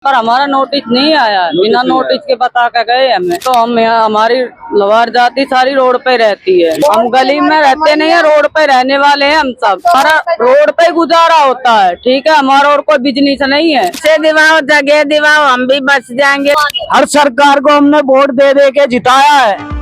पर हमारा नोटिस नहीं आया। बिना नोटिस के बता के गए हमें। तो हम यहाँ हमारी लवार जाति सारी रोड पे रहती है। हम गली में रहते नहीं है, रोड पे रहने वाले हैं हम सब। हमारा रोड पे गुजारा होता है, ठीक है। हमारा और कोई बिजनेस नहीं है। से दिवाओ जगह दिवाओ, हम भी बच जाएंगे। हर सरकार को हमने वोट दे दे के जिताया है।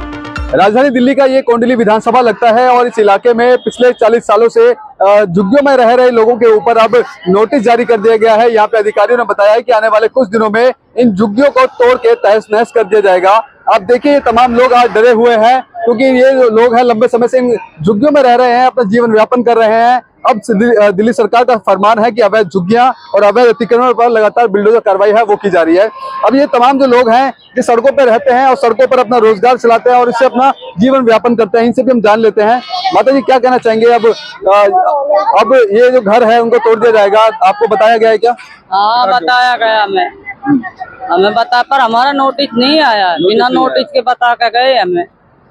राजधानी दिल्ली का ये कोंडली विधानसभा लगता है और इस इलाके में पिछले 40 सालों से झुग्गियों में रह रहे लोगों के ऊपर अब नोटिस जारी कर दिया गया है। यहाँ पे अधिकारियों ने बताया है कि आने वाले कुछ दिनों में इन झुग्गियों को तोड़ के तहस नहस कर दिया जाएगा। आप देखिए ये तमाम लोग आज डरे हुए हैं क्योंकि ये जो लोग हैं लंबे समय से इन झुग्गियों में रह रहे हैं, अपना जीवन यापन कर रहे हैं। अब दिल्ली सरकार का फरमान है कि अवैध झुग्गियां और अवैध अतिक्रमण पर लगातार बिल्डोजर कार्रवाई है वो की जा रही है। अब ये तमाम जो लोग हैं जो सड़कों पर रहते हैं और सड़कों पर अपना रोजगार चलाते हैं और इससे अपना जीवन व्यापन करते हैं, इनसे भी हम जान लेते हैं। माता जी क्या कहना चाहेंगे? अब ये जो घर है उनको तोड़ दिया जाएगा, आपको बताया गया है क्या? हाँ बताया गया हमें बता, पर हमारा नोटिस नहीं आया। बिना नोटिस के बता के गए हमें।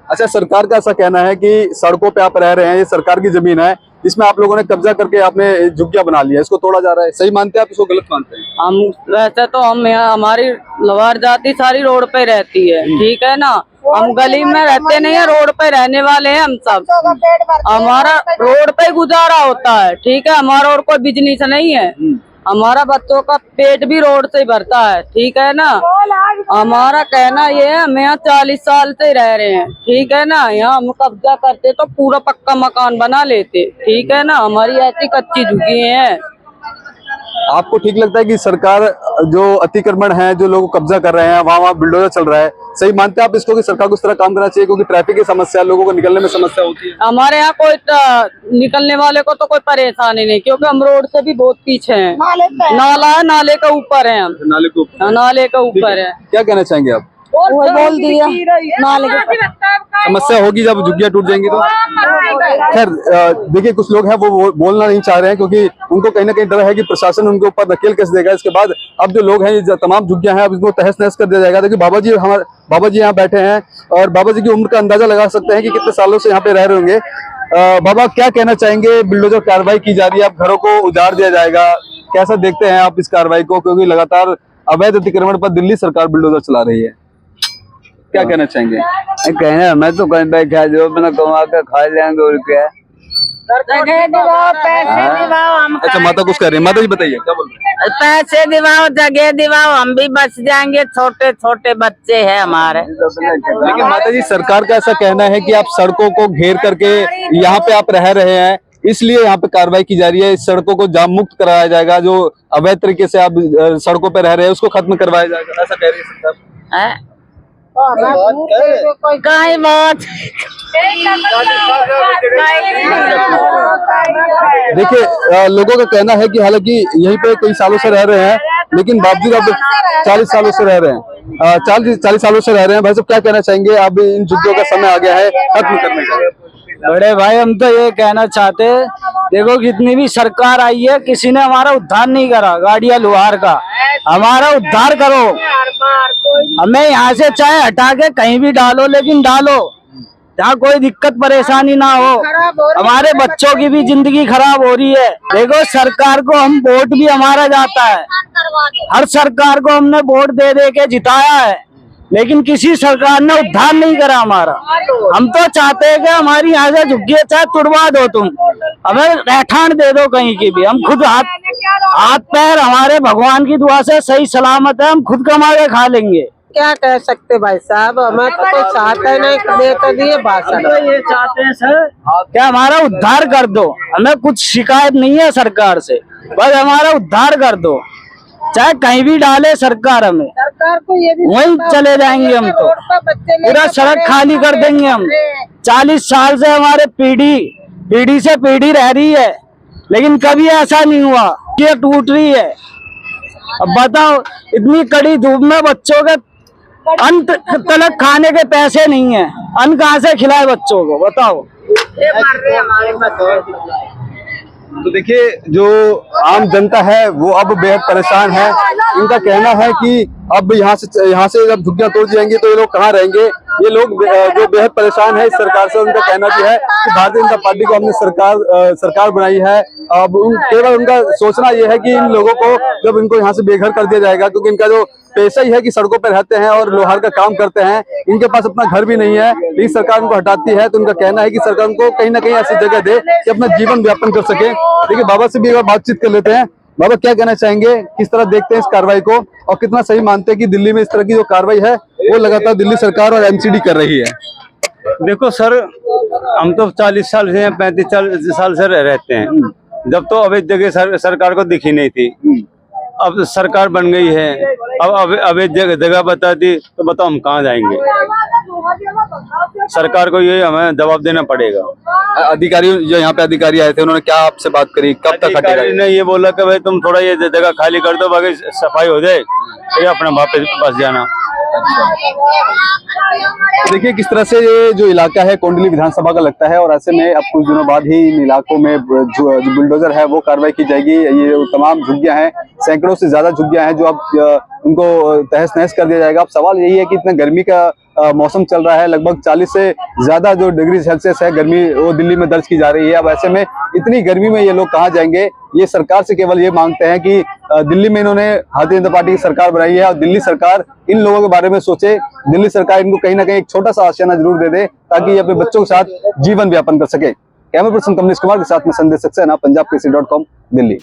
अच्छा, सरकार का ऐसा कहना है कि सड़कों पे आप रह रहे हैं, ये सरकार की जमीन है, इसमें आप लोगों ने कब्जा करके आपने झुग्गियां बना लिया, इसको तोड़ा जा रहा है। सही मानते हैं आप, इसको गलत मानते हैं? हम वैसे तो हम यहाँ हमारी लवार जाति सारी रोड पे रहती है, ठीक है ना। हम गली में रहते नहीं है, रोड पे रहने वाले हैं हम सब। हमारा रोड पे गुजारा होता है, ठीक है। हमारा और कोई बिजनेस नहीं है। हमारा बच्चों का पेट भी रोड से ही भरता है, ठीक है ना। हमारा कहना ये है, हम यहाँ 40 साल से रह रहे हैं, ठीक है ना। यहाँ हम कब्जा करते तो पूरा पक्का मकान बना लेते, ठीक है ना। हमारी ऐसी कच्ची झुग्गी है। आपको ठीक लगता है कि सरकार जो अतिक्रमण है, जो लोग कब्जा कर रहे हैं, वहाँ बिल्डोजर चल रहा है, सही मानते हैं आप इसको कि सरकार को इस तरह काम करना चाहिए? क्योंकि ट्रैफिक की समस्या, लोगों को निकलने में समस्या होती है। हमारे यहाँ कोई निकलने वाले को तो कोई परेशानी नहीं, क्योंकि हम रोड से भी बहुत पीछे हैं। नाला है, नाले के ऊपर है हम। नाले के ऊपर? नाले के ऊपर है। क्या कहना चाहेंगे आप? वो बोल दिया नाले के समस्या होगी जब झुग्गियां टूट जाएंगी तो। खैर देखिए, कुछ लोग हैं वो बोलना नहीं चाह रहे हैं क्योंकि उनको कहीं ना कहीं डर है कि प्रशासन उनके ऊपर नकेल कस देगा। इसके बाद अब जो लोग हैं, ये तमाम झुग्गियां हैं, अब इसको तहस नहस कर दिया जाएगा। देखिए हमारे बाबा जी यहाँ बैठे हैं और बाबा जी की उम्र का अंदाजा लगा सकते हैं कि कितने सालों से यहाँ पे रह रहे होंगे। बाबा क्या कहना चाहेंगे? बिल्डोजर कार्रवाई की जा रही है, अब घरों को उजाड़ दिया जाएगा, कैसा देखते हैं आप इस कार्रवाई को? क्योंकि लगातार अवैध अतिक्रमण पर दिल्ली सरकार बिल्डोजर चला रही है, क्या कहना चाहेंगे? कहना मैं तो कहीं बैठा जो अपना कमा के खा लेंगे और क्या। अच्छा, माता कुछ कह रही है, माता जी बताइए क्या बोल रहे हैं? पैसे दिवाओ, जगह दिवाओ, हम भी बच जाएंगे। छोटे छोटे बच्चे हैं हमारे। लेकिन माता जी, सरकार का ऐसा कहना है कि आप सड़कों को घेर करके यहाँ पे आप रह रहे हैं, इसलिए यहाँ पे कार्रवाई की जा रही है। इस सड़कों को जाम मुक्त कराया जाएगा, जो अवैध तरीके से आप सड़कों पे रह रहे हैं उसको खत्म करवाया जाएगा, ऐसा कह रही है सरकार। कहीं बात देखिए, लोगों का कहना है कि हालांकि यहीं पे कई सालों से रह रहे हैं, लेकिन बावजूद अब 40 सालों से रह रहे हैं, 40 सालों से रह रहे हैं। भाई साहब क्या कहना चाहेंगे? अब इन झुग्गियों का समय आ गया है खत्म करने का। बड़े भाई, हम तो ये कहना चाहते हैं, देखो कितनी भी सरकार आई है, किसी ने हमारा उद्धार नहीं करा। गाड़िया लोहार का हमारा उद्धार करो। हमें यहाँ से चाहे हटा के कहीं भी डालो, लेकिन डालो जहाँ कोई दिक्कत परेशानी ना हो। हमारे बच्चों की भी जिंदगी खराब हो रही है। देखो सरकार को हम वोट भी हमारा जाता है, हर सरकार को हमने वोट दे दे के जिताया है, लेकिन किसी सरकार ने उद्धार नहीं करा हमारा। हम तो चाहते हैं कि हमारी यहाँ से झुग्गियां चाहे तुड़वा दो, तुम हमें रहठान दे दो कहीं की भी। हम खुद हाथ पैर हमारे भगवान की दुआ से सही सलामत है, हम खुद कमा के खा लेंगे। क्या कह सकते भाई साहब, हमें तो कोई चाहते नहीं, दे तो दिए भाषण। तो ये चाहते हैं सर क्या हमारा उद्धार कर दो। हमें कुछ शिकायत नहीं है सरकार से, बस हमारा उद्धार कर दो। चाहे कहीं भी डाले सरकार, हमें सरकार को ये भी वहीं चले जाएंगे हम तो। पूरा सड़क खाली कर देंगे हम। 40 साल से हमारे पीढ़ी से पीढ़ी रह रही है, लेकिन कभी ऐसा नहीं हुआ। ये टूट रही है। अब बताओ, इतनी कड़ी धूप में बच्चों के अंत तक खाने के पैसे नहीं है, अन्न कहाँ से खिलाए बच्चों को? बताओ। तो देखिए, जो आम जनता है वो अब बेहद परेशान है। इनका कहना है कि अब यहाँ से जब झुग्गियां तोड़ जाएंगी तो ये लोग कहाँ रहेंगे? ये लोग जो बेहद परेशान है इस सरकार से। उनका कहना भी है कि भारतीय जनता पार्टी को हमने सरकार बनाई है, अब केवल उनका सोचना ये है कि इन लोगों को जब इनको यहाँ से बेघर कर दिया जाएगा, क्योंकि इनका जो पेशा ही है कि सड़कों पर रहते हैं और लोहार का काम करते हैं, इनके पास अपना घर भी नहीं है, लेकिन सरकार उनको हटाती है। तो उनका कहना है कि सरकार उनको कहीं ना कहीं ऐसी जगह दे कि अपना जीवन व्यापन कर सके। देखिए बाबा से भी एक बार बातचीत कर लेते हैं। बाबा क्या कहना चाहेंगे, किस तरह देखते हैं इस कार्रवाई को और कितना सही मानते हैं कि दिल्ली में इस तरह की जो कार्रवाई है वो लगातार दिल्ली सरकार और एमसीडी कर रही है? देखो सर, हम तो 40 साल से 35 साल से रहते हैं। जब तो अवैध जगह सरकार को दिखी नहीं थी, अब सरकार बन गई है, अब अवैध जगह बताती तो बताओ हम कहाँ जाएंगे। सरकार को ये हमें जवाब देना पड़ेगा। अधिकारी जो यहाँ पे अधिकारी आए थे उन्होंने क्या आपसे बात करी, कब तक हटेगा? अधिकारी ने ये बोला कि भाई तुम थोड़ा ये जगह खाली कर दो, बाकी सफाई हो जाए फिर अपना वापस बस जाना। देखिए किस तरह से ये जो इलाका है कोंडली विधानसभा का लगता है और ऐसे में अब कुछ दिनों बाद ही इन इलाकों में जो बुलडोजर है वो कार्रवाई की जाएगी। ये तमाम झुग्गियां हैं, सैकड़ों से ज्यादा झुग्गियां हैं जो अब उनको तहस नहस कर दिया जाएगा। अब सवाल यही है कि इतना गर्मी का मौसम चल रहा है, लगभग 40 से ज्यादा जो डिग्री सेल्सियस है गर्मी वो दिल्ली में दर्ज की जा रही है। अब ऐसे में इतनी गर्मी में ये लोग कहाँ जाएंगे? ये सरकार से केवल ये मांगते हैं कि दिल्ली में इन्होंने भारतीय जनता पार्टी की सरकार बनाई है और दिल्ली सरकार इन लोगों के बारे में सोचे। दिल्ली सरकार इनको कहीं ना कहीं एक छोटा सा आशियाना जरूर दे दे ताकि ये अपने बच्चों के साथ जीवन व्यापन कर सके। कैमरा पर्सन कमलेश कुमार के साथ में संदेश सक्सेना, पंजाब केसरी.com, दिल्ली।